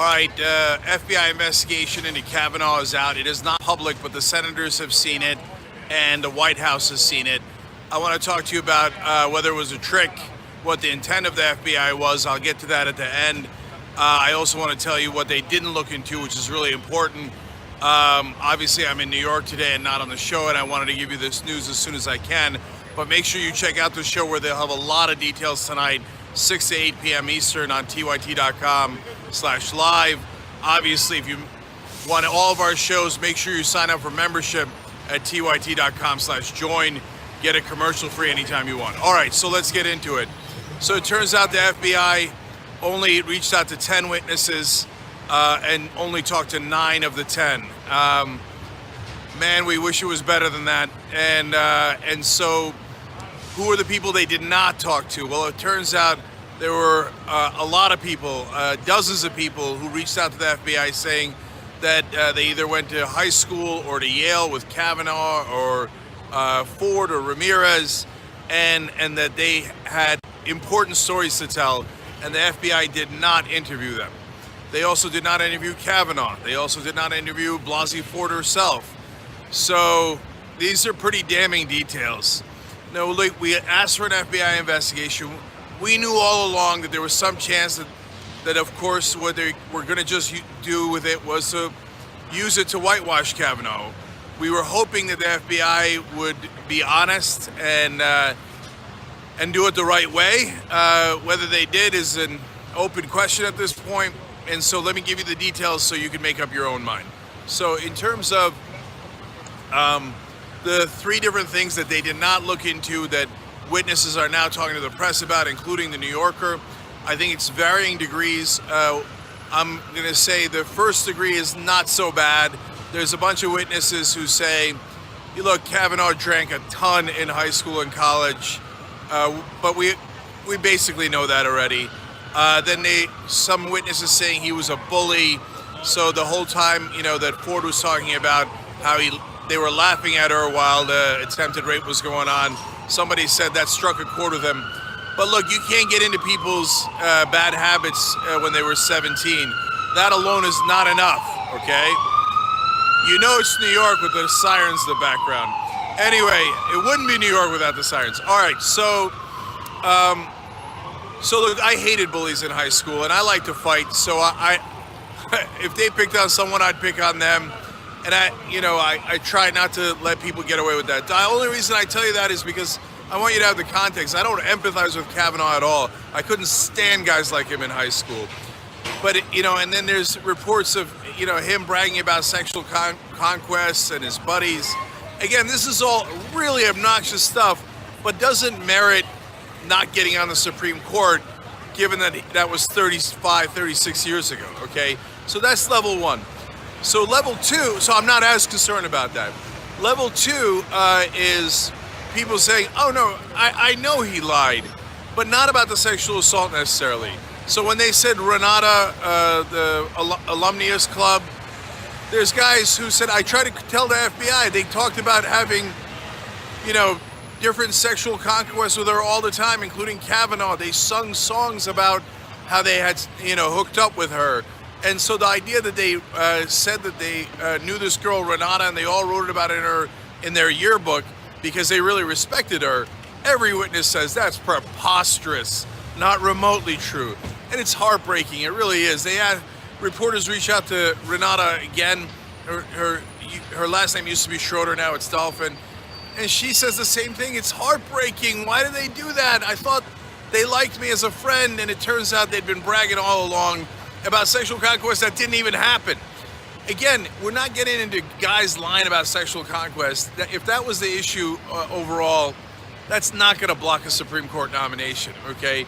All right, FBI investigation into Kavanaugh is out. It is not public, but the senators have seen it, and the White House has seen it. I want to talk to you about whether it was a trick, what the intent of the FBI was. I'll get to that at the end. I also want to tell you what they didn't look into, which is really important. Obviously, I'm in New York today and not on the show, and I wanted to give you this news as soon as I can. But make sure you check out the show where they'll have a lot of details tonight, 6 to 8 p.m. Eastern on tyt.com/live. Obviously, if you want all of our shows, make sure you sign up for membership at tyt.com/join. Get it commercial free anytime you want. All right, so let's get into it. So it turns out the FBI only reached out to 10 witnesses and only talked to 9 of the 10. Man, we wish it was better than that. And so who are the people they did not talk to? Well, it turns out there were a lot of people, dozens of people who reached out to the FBI saying that they either went to high school or to Yale with Kavanaugh or Ford or Ramirez, and that they had important stories to tell, and the FBI did not interview them. They also did not interview Kavanaugh. They also did not interview Blasey Ford herself. So these are pretty damning details. No, look, we asked for an FBI investigation. We knew all along that there was some chance that of course, what they were going to just do with it was to use it to whitewash Kavanaugh. We were hoping that the FBI would be honest and do it the right way. Whether they did is an open question at this point. And so let me give you the details so you can make up your own mind. So in terms of the 3 different things that they did not look into that witnesses are now talking to the press about, including the New Yorker, I think it's varying degrees. I'm going to say the first degree is not so bad. There's a bunch of witnesses who say, look, Kavanaugh drank a ton in high school and college, but we basically know that already. Then some witnesses saying he was a bully. So the whole time, that Ford was talking about how they were laughing at her while the attempted rape was going on. Somebody said that struck a chord with him. But look, you can't get into people's bad habits when they were 17. That alone is not enough, okay? You know it's New York with the sirens in the background. Anyway, it wouldn't be New York without the sirens. All right, so look, I hated bullies in high school, and I like to fight. So I if they picked on someone, I'd pick on them. And I try not to let people get away with that. The only reason I tell you that is because I want you to have the context. I don't empathize with Kavanaugh at all. I couldn't stand guys like him in high school. But, and then there's reports of, him bragging about sexual conquests and his buddies. Again, this is all really obnoxious stuff, but doesn't merit not getting on the Supreme Court, given that that was 36 years ago, okay? So that's level 1. So level 2, so I'm not as concerned about that. Level 2 is people saying, oh no, I know he lied, but not about the sexual assault necessarily. So when they said Renata, the alumnius club, there's guys who said, I tried to tell the FBI, they talked about having, different sexual conquests with her all the time, including Kavanaugh. They sung songs about how they had, hooked up with her. And so the idea that they said that they knew this girl, Renata, and they all wrote about it in their yearbook because they really respected her, every witness says that's preposterous, not remotely true. And it's heartbreaking, it really is. They had reporters reach out to Renata again. Her last name used to be Schroeder, now it's Dolphin. And she says the same thing, it's heartbreaking. Why did they do that? I thought they liked me as a friend, and it turns out they'd been bragging all along about sexual conquest that didn't even happen. Again, we're not getting into guys lying about sexual conquest. If that was the issue overall, that's not going to block a Supreme Court nomination, okay?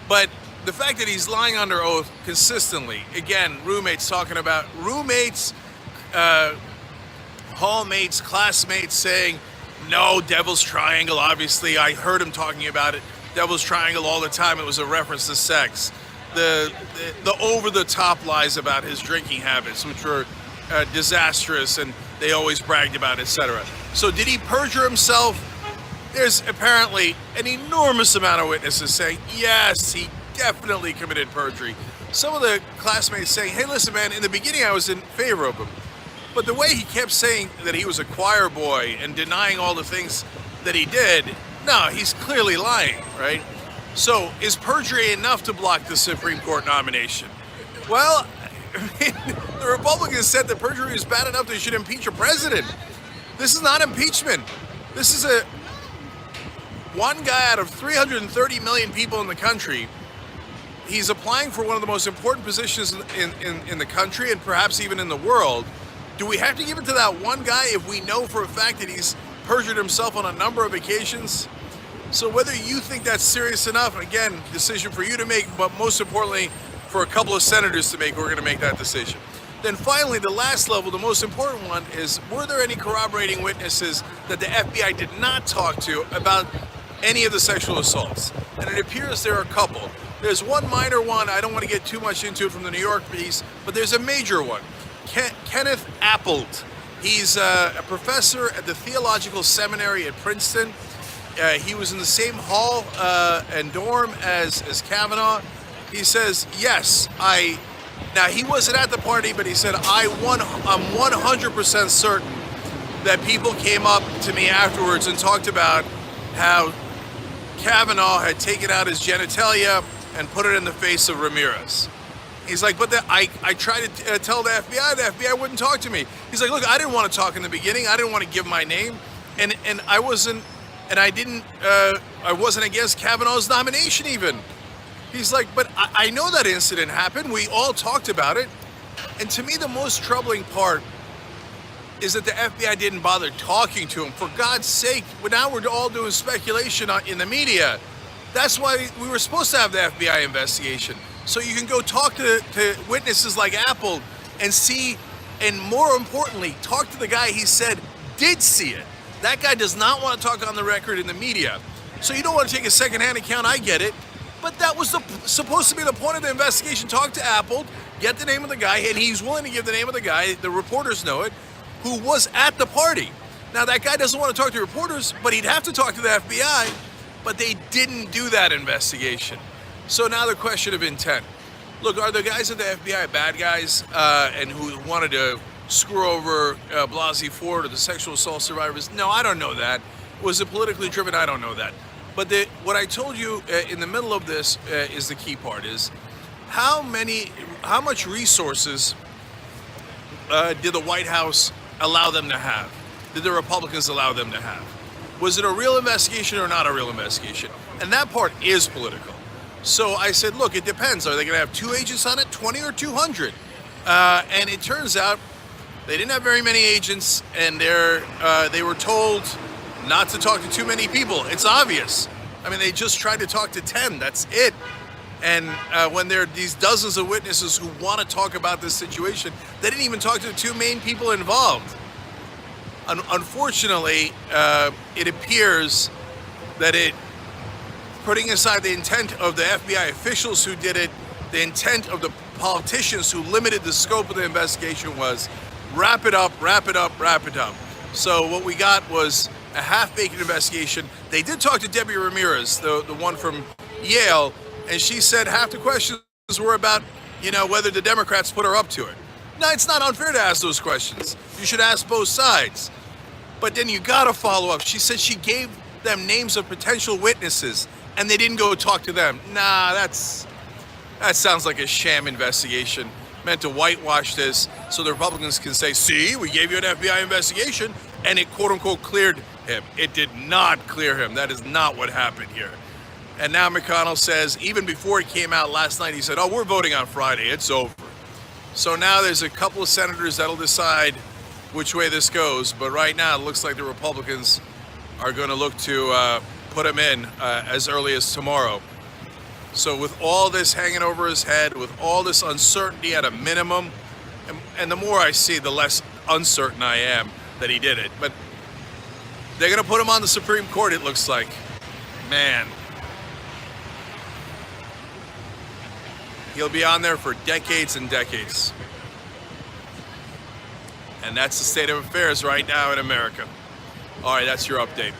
But the fact that he's lying under oath consistently, again, roommates, hallmates, classmates saying, no, Devil's Triangle, obviously. I heard him talking about it. Devil's Triangle all the time. It was a reference to sex. The over-the-top lies about his drinking habits, which were disastrous, and they always bragged about, etc. So did he perjure himself? There's apparently an enormous amount of witnesses saying, yes, he definitely committed perjury. some of the classmates saying, hey, listen, man, in the beginning I was in favor of him. But the way he kept saying that he was a choir boy and denying all the things that he did, no, he's clearly lying, right? So is perjury enough to block the Supreme Court nomination? Well, the Republicans said that perjury is bad enough they should impeach a president. This is not impeachment. This is one guy out of 330 million people in the country. He's applying for one of the most important positions in the country and perhaps even in the world. Do we have to give it to that one guy if we know for a fact that he's perjured himself on a number of occasions? So whether you think that's serious enough, again, decision for you to make, but most importantly, for a couple of senators to make, who are going to make that decision. Then finally, the last level, the most important one, is were there any corroborating witnesses that the FBI did not talk to about any of the sexual assaults? And it appears there are a couple. There's one minor one, I don't want to get too much into it from the New York piece, but there's a major one. Kenneth Appold. He's a professor at the Theological Seminary at Princeton. He was in the same hall and dorm as Kavanaugh. He says, yes, now he wasn't at the party, but he said, I'm 100% certain that people came up to me afterwards and talked about how Kavanaugh had taken out his genitalia and put it in the face of Ramirez. He's like, but I tried to tell the FBI wouldn't talk to me. He's like, look, I didn't want to talk in the beginning. I didn't want to give my name. And I wasn't against Kavanaugh's nomination even. He's like, but I know that incident happened. We all talked about it. And to me, the most troubling part is that the FBI didn't bother talking to him. For God's sake, now we're all doing speculation in the media. That's why we were supposed to have the FBI investigation. So you can go talk to witnesses like Apple and see, and more importantly, talk to the guy he said did see it. That guy does not want to talk on the record in the media. So you don't want to take a secondhand account, I get it. But that was supposed to be the point of the investigation. Talk to Apple, get the name of the guy, and he's willing to give the name of the guy, the reporters know it, who was at the party. Now that guy doesn't want to talk to reporters, but he'd have to talk to the FBI, but they didn't do that investigation. So now the question of intent. Look, are the guys at the FBI bad guys and who wanted to screw over Blasey Ford or the sexual assault survivors? No, I don't know that. Was it politically driven? I don't know that. But what I told you in the middle of this is the key part, is how much resources did the White House allow them to have? Did the Republicans allow them to have? Was it a real investigation or not a real investigation? And that part is political. So I said, look, it depends. Are they going to have 2 agents on it, 20 or 200? And it turns out they didn't have very many agents, and they were told not to talk to too many people. It's obvious. I mean, they just tried to talk to 10. That's it. And when there are these dozens of witnesses who want to talk about this situation, they didn't even talk to the 2 main people involved. Unfortunately, it appears that putting aside the intent of the FBI officials who did it, the intent of the politicians who limited the scope of the investigation was wrap it up, wrap it up, wrap it up. So what we got was a half-baked investigation. They did talk to Debbie Ramirez, the one from Yale, and she said half the questions were about, whether the Democrats put her up to it. Now, it's not unfair to ask those questions. You should ask both sides. But then you gotta follow up. She said she gave them names of potential witnesses, and they didn't go talk to them. Nah, that sounds like a sham investigation meant to whitewash this so the Republicans can say, see, we gave you an FBI investigation, and it quote-unquote cleared him. It did not clear him. That is not what happened here. And now McConnell says, even before it came out last night, he said, we're voting on Friday. It's over. So now there's a couple of senators that'll decide which way this goes. But right now, it looks like the Republicans are going to look to put him in as early as tomorrow. So with all this hanging over his head, with all this uncertainty at a minimum, and the more I see, the less uncertain I am that he did it. But they're going to put him on the Supreme Court, it looks like. Man. He'll be on there for decades and decades. And that's the state of affairs right now in America. All right, that's your update.